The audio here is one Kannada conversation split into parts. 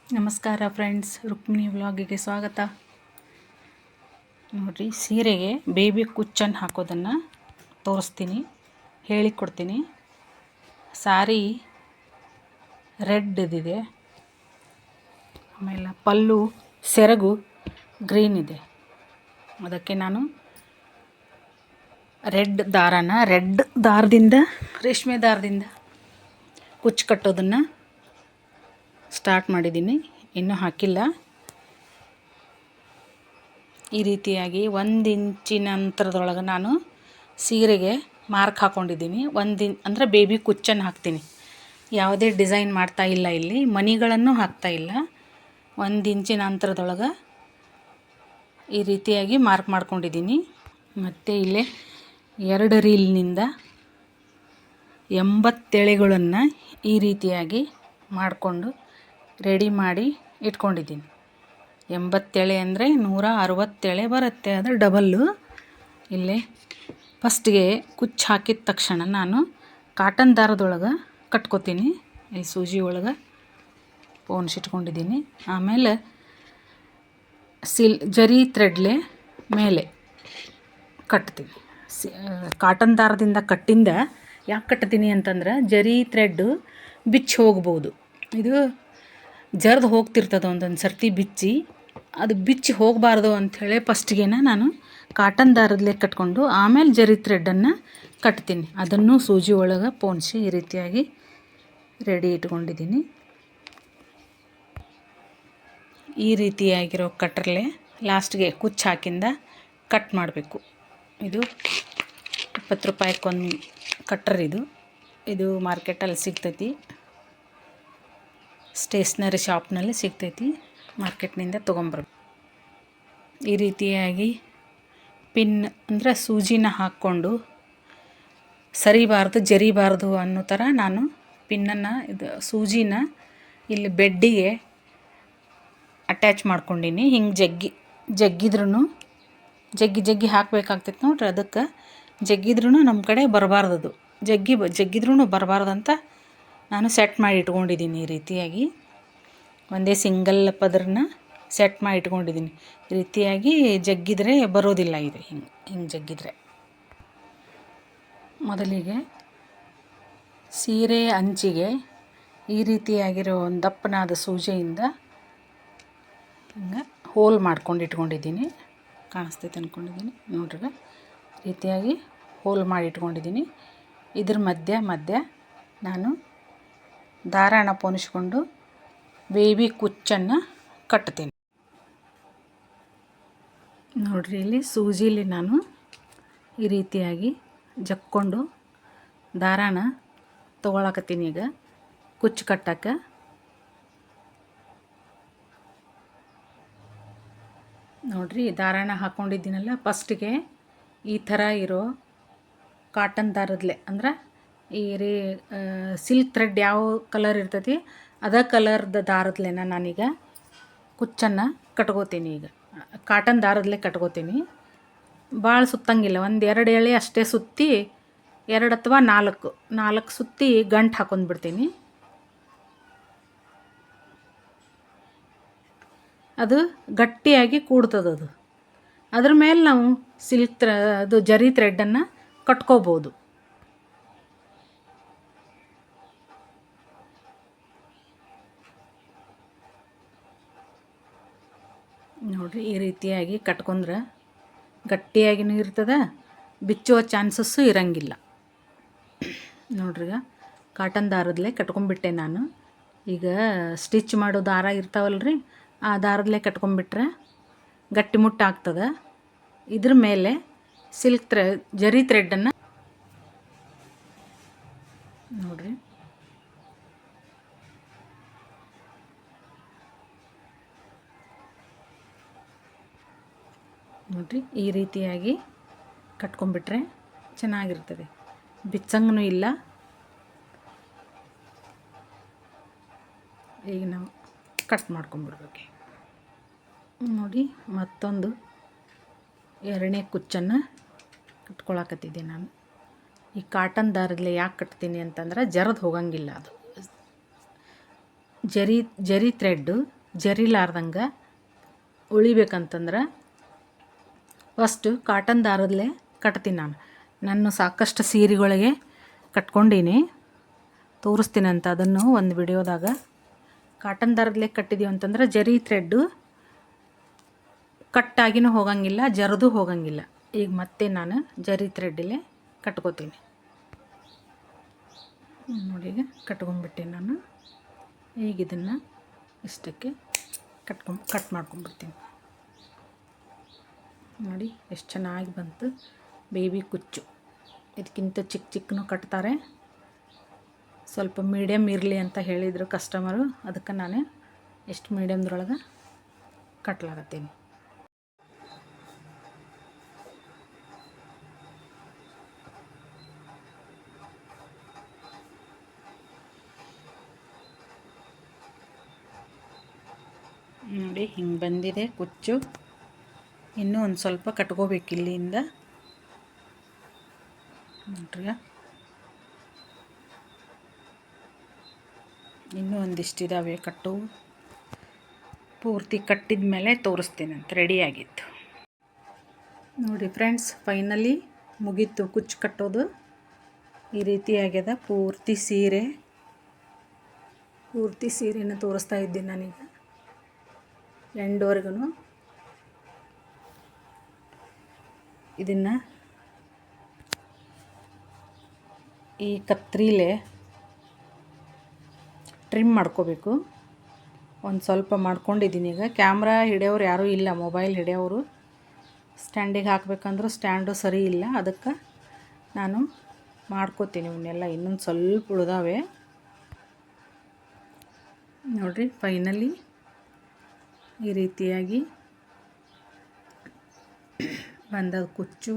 ನಮಸ್ಕಾರ ಫ್ರೆಂಡ್ಸ್, ರುಕ್ಮಿಣಿ ವ್ಲಾಗಿಗೆ ಸ್ವಾಗತ. ನೋಡಿರಿ, ಸೀರೆಗೆ ಬೇಬಿ ಕುಚ್ಚನ್ನು ಹಾಕೋದನ್ನು ತೋರಿಸ್ತೀನಿ, ಹೇಳಿಕೊಡ್ತೀನಿ. ಸಾರಿ ರೆಡ್ ಇದಿದೆ, ಆಮೇಲೆ ಪಲ್ಲು ಸೆರಗು ಗ್ರೀನ್ ಇದೆ. ಅದಕ್ಕೆ ನಾನು ರೆಡ್ ದಾರದಿಂದ ರೇಷ್ಮೆ ದಾರದಿಂದ ಕುಚ್ಚು ಕಟ್ಟೋದನ್ನು ಸ್ಟಾರ್ಟ್ ಮಾಡಿದ್ದೀನಿ, ಇನ್ನೂ ಹಾಕಿಲ್ಲ. ಈ ರೀತಿಯಾಗಿ 1 ಇಂಚಿನ ಅಂತರದೊಳಗೆ ನಾನು ಸೀರೆಗೆ ಮಾರ್ಕ್ ಹಾಕ್ಕೊಂಡಿದ್ದೀನಿ. ಅಂದರೆ ಬೇಬಿ ಕುಚ್ಚನ್ನು ಹಾಕ್ತೀನಿ, ಯಾವುದೇ ಡಿಸೈನ್ ಮಾಡ್ತಾ ಇಲ್ಲ, ಇಲ್ಲಿ ಮಣಿಗಳನ್ನು ಹಾಕ್ತಾ ಇಲ್ಲ. 1 ಇಂಚಿನ ಅಂತರದೊಳಗೆ ಈ ರೀತಿಯಾಗಿ ಮಾರ್ಕ್ ಮಾಡ್ಕೊಂಡಿದ್ದೀನಿ. ಮತ್ತು ಇಲ್ಲೇ 2 ರೀಲ್ನಿಂದ 80 ಎಳೆಗಳನ್ನು ಈ ರೀತಿಯಾಗಿ ಮಾಡಿಕೊಂಡು ರೆಡಿ ಮಾಡಿ ಇಟ್ಕೊಂಡಿದ್ದೀನಿ. 80 ಎಳೆ ಅಂದರೆ 160 ಎಳೆ ಬರುತ್ತೆ, ಅದು ಡಬಲ್ಲು. ಇಲ್ಲೇ ಫಸ್ಟ್ಗೆ ಕುಚ್ಚು ಹಾಕಿದ ತಕ್ಷಣ ನಾನು ಕಾಟನ್ ದಾರದೊಳಗೆ ಕಟ್ಕೋತೀನಿ. ಈ ಸೂಜಿ ಒಳಗೆ ಪೋಣಿಸಿಟ್ಕೊಂಡಿದ್ದೀನಿ. ಆಮೇಲೆ ಜರಿ ಥ್ರೆಡ್ಲೆ ಮೇಲೆ ಕಟ್ತೀನಿ. ಕಾಟನ್ ದಾರದಿಂದ ಕಟ್ಟಿಂದ ಯಾಕೆ ಕಟ್ತೀನಿ ಅಂತಂದ್ರೆ ಜರಿ ಥ್ರೆಡ್ಡು ಬಿಚ್ಚಿ ಹೋಗ್ಬೋದು. ಇದು ಜರ್ದು ಹೋಗ್ತಿರ್ತದೆ ಒಂದೊಂದು ಸರ್ತಿ ಬಿಚ್ಚಿ, ಅದು ಬಿಚ್ಚಿ ಹೋಗಬಾರ್ದು ಅಂಥೇಳಿ ಫಸ್ಟಿಗೆ ನಾನು ಕಾಟನ್ ದಾರದಲ್ಲೇ ಕಟ್ಕೊಂಡು ಆಮೇಲೆ ಜರಿ ಥ್ರೆಡ್ಡನ್ನು ಕಟ್ತೀನಿ. ಅದನ್ನು ಸೂಜಿ ಒಳಗೆ ಪೋಣಿಸಿ ಈ ರೀತಿಯಾಗಿ ರೆಡಿ ಇಟ್ಕೊಂಡಿದ್ದೀನಿ. ಈ ರೀತಿಯಾಗಿರೋ ಕಟ್ರಲ್ಲೇ ಲಾಸ್ಟ್ಗೆ ಕುಚ್ಚು ಹಾಕಿಂದ ಕಟ್ ಮಾಡಬೇಕು. ಇದು 20 ರೂಪಾಯಿಗೊಂದು ಕಟ್ರ್. ಇದು ಮಾರ್ಕೆಟಲ್ಲಿ ಸಿಗ್ತೈತಿ, ಸ್ಟೇಷ್ನರಿ ಶಾಪ್ನಲ್ಲಿ ಸಿಗ್ತೈತಿ, ಮಾರ್ಕೆಟ್ನಿಂದ ತೊಗೊಂಬರ್ಬೇಕು. ಈ ರೀತಿಯಾಗಿ ಪಿನ್ ಅಂದರೆ ಸೂಜಿನ ಹಾಕ್ಕೊಂಡು ಜರಿಬಾರ್ದು ಅನ್ನೋ ಥರ ನಾನು ಪಿನ್ನನ್ನು ಸೂಜಿನ ಇಲ್ಲಿ ಬೆಡ್ಡಿಗೆ ಅಟ್ಯಾಚ್ ಮಾಡ್ಕೊಂಡೀನಿ. ಹಿಂಗೆ ಜಗ್ಗಿದ್ರೂ ಜಗ್ಗಿ ಹಾಕಬೇಕಾಗ್ತೈತೆ ನೋಡ್ರಿ. ಅದಕ್ಕೆ ಜಗ್ಗಿದ್ರೂ ನಮ್ಮ ಕಡೆ ಬರಬಾರ್ದು, ಜಗ್ಗಿದ್ರೂ ಬರಬಾರ್ದಂತ ನಾನು ಸೆಟ್ ಮಾಡಿ ಇಟ್ಕೊಂಡಿದ್ದೀನಿ. ಈ ರೀತಿಯಾಗಿ ಒಂದೇ ಸಿಂಗಲ್ ಪದರನ್ನ ಸೆಟ್ ಮಾಡಿ ಇಟ್ಕೊಂಡಿದ್ದೀನಿ. ಈ ರೀತಿಯಾಗಿ ಜಗ್ಗಿದ್ರೆ ಬರೋದಿಲ್ಲ. ಇದು ಹಿಂಗೆ ಜಗ್ಗಿದ್ರೆ ಮೊದಲಿಗೆ ಸೀರೆ ಅಂಚಿಗೆ ಈ ರೀತಿಯಾಗಿರೋ ಒಂದು ದಪ್ಪನಾದ ಸೂಜಿಯಿಂದ ಹಿಂಗೆ ಹೋಲ್ ಮಾಡ್ಕೊಂಡು ಇಟ್ಕೊಂಡಿದ್ದೀನಿ. ಕಾಣಿಸ್ತೈತೆ ಅಂದ್ಕೊಂಡಿದ್ದೀನಿ ನೋಡ್ರಿ. ರೀತಿಯಾಗಿ ಹೋಲ್ ಮಾಡಿ ಇಟ್ಕೊಂಡಿದ್ದೀನಿ. ಇದ್ರ ಮಧ್ಯ ನಾನು ದಾರಾಣ ಪೋಣಿಸ್ಕೊಂಡು ಬೇಬಿ ಕುಚ್ಚನ್ನು ಕಟ್ತೀನಿ. ನೋಡ್ರಿ, ಇಲ್ಲಿ ಸೂಜಿಲಿ ನಾನು ಈ ರೀತಿಯಾಗಿ ಜಕ್ಕೊಂಡು ದಾರಾಣ ತೊಗೊಳಕತ್ತೀನಿ. ಈಗ ಕುಚ್ಚು ಕಟ್ಟಕ್ಕೆ ನೋಡ್ರಿ, ದಾರಾಣ ಹಾಕ್ಕೊಂಡಿದ್ದೀನಲ್ಲ, ಫಸ್ಟಿಗೆ ಈ ಥರ ಇರೋ ಕಾಟನ್ ದಾರದಲ್ಲೇ ಅಂದ್ರೆ ಈ ಸಿಲ್ಕ್ ಥ್ರೆಡ್ ಯಾವ ಕಲರ್ ಇರ್ತೈತಿ ಅದೇ ಕಲರ್ದ ದಾರದಲ್ಲೇ ನಾನೀಗ ಕುಚ್ಚನ್ನು ಕಟ್ಕೋತೀನಿ. ಈಗ ಕಾಟನ್ ದಾರದಲ್ಲೇ ಕಟ್ಕೋತೀನಿ, ಭಾಳ ಸುತ್ತಂಗಿಲ್ಲ. 1-2 ಎಳೆ ಅಷ್ಟೇ ಸುತ್ತಿ 2 ಅಥವಾ 4 ಸುತ್ತಿ ಗಂಟು ಹಾಕೊಂಡ್ಬಿಡ್ತೀನಿ. ಅದು ಗಟ್ಟಿಯಾಗಿ ಕೂಡ್ತದದು. ಅದ್ರ ಮೇಲೆ ನಾವು ಅದು ಜರಿ ಥ್ರೆಡ್ಡನ್ನು ಕಟ್ಕೋಬೋದು. ನೋಡಿರಿ, ಈ ರೀತಿಯಾಗಿ ಕಟ್ಕೊಂಡ್ರೆ ಗಟ್ಟಿಯಾಗಿನೂ ಇರ್ತದೆ, ಬಿಚ್ಚುವ ಚಾನ್ಸಸ್ಸು ಇರಂಗಿಲ್ಲ. ನೋಡ್ರಿ, ಕಾಟನ್ ದಾರದಲ್ಲೇ ಕಟ್ಕೊಂಡ್ಬಿಟ್ಟೆ ನಾನು. ಈಗ ಸ್ಟಿಚ್ ಮಾಡೋ ದಾರ ಇರ್ತಾವಲ್ರಿ, ಆ ದಾರದಲ್ಲೇ ಕಟ್ಕೊಂಡ್ಬಿಟ್ರೆ ಗಟ್ಟಿಮುಟ್ಟಾಗ್ತದೆ. ಇದ್ರ ಮೇಲೆ ಜರಿ ಥ್ರೆಡ್ಡನ್ನು ನೋಡ್ರಿ ಈ ರೀತಿಯಾಗಿ ಕಟ್ಕೊಂಡ್ಬಿಟ್ರೆ ಚೆನ್ನಾಗಿರ್ತದೆ, ಬಿಚ್ಚಂಗೂ ಇಲ್ಲ. ಈಗ ನಾವು ಕಟ್ ಮಾಡ್ಕೊಂಡ್ಬಿಡ್ಬೇಕು. ನೋಡಿ, ಮತ್ತೊಂದು 2ನೇ ಕುಚ್ಚನ್ನು ಕಟ್ಕೊಳಕತ್ತಿದ್ದೆ ನಾನು. ಈ ಕಾಟನ್ ದಾರದಲ್ಲೇ ಯಾಕೆ ಕಟ್ತೀನಿ ಅಂತಂದ್ರೆ ಜರದು ಹೋಗಂಗಿಲ್ಲ. ಅದು ಜರಿ ಥ್ರೆಡ್ಡು ಜರಿಲಾರ್ದಂಗೆ ಉಳಿಬೇಕಂತಂದ್ರೆ ಫಸ್ಟು ಕಾಟನ್ ದಾರದಲ್ಲೇ ಕಟ್ತೀನಿ ನಾನು. ನಾನು ಸಾಕಷ್ಟು ಸೀರೆಗಳಿಗೆ ಕಟ್ಕೊಂಡೀನಿ, ತೋರಿಸ್ತೀನಿ ಅಂತ ಅದನ್ನು ಒಂದು ವಿಡಿಯೋದಾಗ. ಕಾಟನ್ ದಾರದಲ್ಲೇ ಕಟ್ಟಿದ್ದೀವಿ ಅಂತಂದ್ರೆ ಜರಿ ಥ್ರೆಡ್ಡು ಕಟ್ಟಾಗಿನೂ ಹೋಗಂಗಿಲ್ಲ, ಜರದು ಹೋಗಂಗಿಲ್ಲ. ಈಗ ಮತ್ತೆ ನಾನು ಜರಿ ಥ್ರೆಡ್ಡಲ್ಲೇ ಕಟ್ಕೋತೀನಿ ನೋಡಿ. ಈಗ ಕಟ್ಕೊಂಡ್ಬಿಟ್ಟೆ ನಾನು. ಈಗ ಇದನ್ನು ಇಷ್ಟಕ್ಕೆ ಕಟ್ ಮಾಡ್ಕೊಂಡ್ಬಿಡ್ತೀನಿ ನೋಡಿ. ಎಷ್ಟು ಚೆನ್ನಾಗಿ ಬಂತು ಬೇಬಿ ಕುಚ್ಚು. ಇದಕ್ಕಿಂತ ಚಿಕ್ಕ ಚಿಕ್ಕನೂ ಕಟ್ತಾರೆ, ಸ್ವಲ್ಪ ಮೀಡಿಯಮ್ ಇರಲಿ ಅಂತ ಹೇಳಿದರು ಕಸ್ಟಮರು. ಅದಕ್ಕೆ ನಾನು ಎಷ್ಟು ಮೀಡಿಯಮ್ದ್ರೊಳಗೆ ಕಟ್ಲಾಗತ್ತೀನಿ. ನೋಡಿ ಹಿಂಗೆ ಬಂದಿದೆ ಕುಚ್ಚು. ಇನ್ನೂ ಒಂದು ಸ್ವಲ್ಪ ಕಟ್ಕೋಬೇಕು ಇಲ್ಲಿಂದ ನೋಡ್ರಿ. ಇನ್ನೂ ಒಂದಿಷ್ಟಿದ್ದಾವೆ ಕಟ್ಟು. ಪೂರ್ತಿ ಕಟ್ಟಿದ ಮೇಲೆ ತೋರಿಸ್ತೀನಿ ಅಂತ. ರೆಡಿಯಾಗಿತ್ತು ನೋಡಿ ಫ್ರೆಂಡ್ಸ್. ಫೈನಲಿ ಮುಗೀತು ಕುಚ್ಚು ಕಟ್ಟೋದು. ಈ ರೀತಿ ಆಗ್ಯದ ಪೂರ್ತಿ ಸೀರೆನ ತೋರಿಸ್ತಾ ಇದ್ದೀನಿ ನಾನೀಗ. ಎಂಡ್ವರೆಗೂ ಇದನ್ನು ಈ ಕತ್ರಿಲೇ ಟ್ರಿಮ್ ಮಾಡ್ಕೋಬೇಕು. ಒಂದು ಸ್ವಲ್ಪ ಮಾಡ್ಕೊಂಡಿದ್ದೀನಿ. ಈಗ ಕ್ಯಾಮ್ರಾ ಹಿಡಿಯೋರು ಯಾರೂ ಇಲ್ಲ, ಮೊಬೈಲ್ ಹಿಡಿಯೋರು. ಸ್ಟ್ಯಾಂಡಿಗೆ ಹಾಕಬೇಕಂದ್ರೂ ಸ್ಟ್ಯಾಂಡು ಸರಿ ಇಲ್ಲ, ಅದಕ್ಕೆ ನಾನು ಮಾಡ್ಕೋತೀನಿ ಇವನ್ನೆಲ್ಲ. ಇನ್ನೊಂದು ಸ್ವಲ್ಪ ಉಳಿದಾವೆ ನೋಡಿರಿ. ಫೈನಲಿ ಈ ರೀತಿಯಾಗಿ ಬಂದ ಕುಚ್ಚು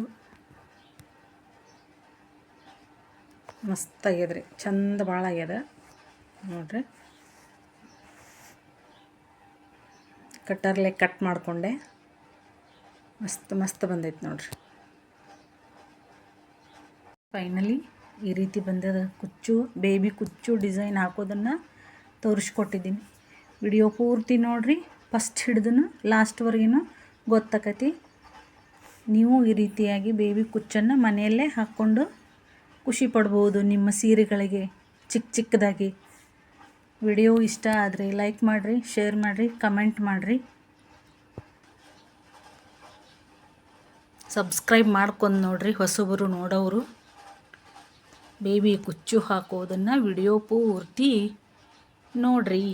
ಮಸ್ತ್ ಆಗ್ಯದ್ರಿ, ಚಂದ ಭಾಳ ಆಗ್ಯದ ನೋಡ್ರಿ. ಕಟ್ಟರ್ಲೆ ಕಟ್ ಮಾಡಿಕೊಂಡೆ, ಮಸ್ತ್ ಬಂದೈತೆ ನೋಡ್ರಿ. ಫೈನಲಿ ಈ ರೀತಿ ಬಂದದ ಕುಚ್ಚು. ಬೇಬಿ ಕುಚ್ಚು ಡಿಸೈನ್ ಹಾಕೋದನ್ನು ತೋರಿಸ್ಕೊಟ್ಟಿದ್ದೀನಿ. ವಿಡಿಯೋ ಪೂರ್ತಿ ನೋಡಿರಿ, ಫಸ್ಟ್ ಹಿಡ್ದು ಲಾಸ್ಟ್ವರೆಗೂ ಗೊತ್ತಾಕತಿ. ನೀವು ಈ ರೀತಿಯಾಗಿ ಬೇಬಿ ಕುಚ್ಚನ್ನು ಮನೆಯಲ್ಲೇ ಹಾಕ್ಕೊಂಡು ಖುಷಿ ಪಡ್ಬೋದು ನಿಮ್ಮ ಸೀರೆಗಳಿಗೆ ಚಿಕ್ಕದಾಗಿ. ವಿಡಿಯೋ ಇಷ್ಟ ಆದರೆ ಲೈಕ್ ಮಾಡಿರಿ, ಶೇರ್ ಮಾಡಿರಿ, ಕಮೆಂಟ್ ಮಾಡಿರಿ, ಸಬ್ಸ್ಕ್ರೈಬ್ ಮಾಡ್ಕೊಂಡು ನೋಡಿರಿ ಹೊಸಬರು ನೋಡೋರು. ಬೇಬಿ ಕುಚ್ಚು ಹಾಕೋದನ್ನು ವಿಡಿಯೋ ಪೂರ್ತಿ ನೋಡಿರಿ.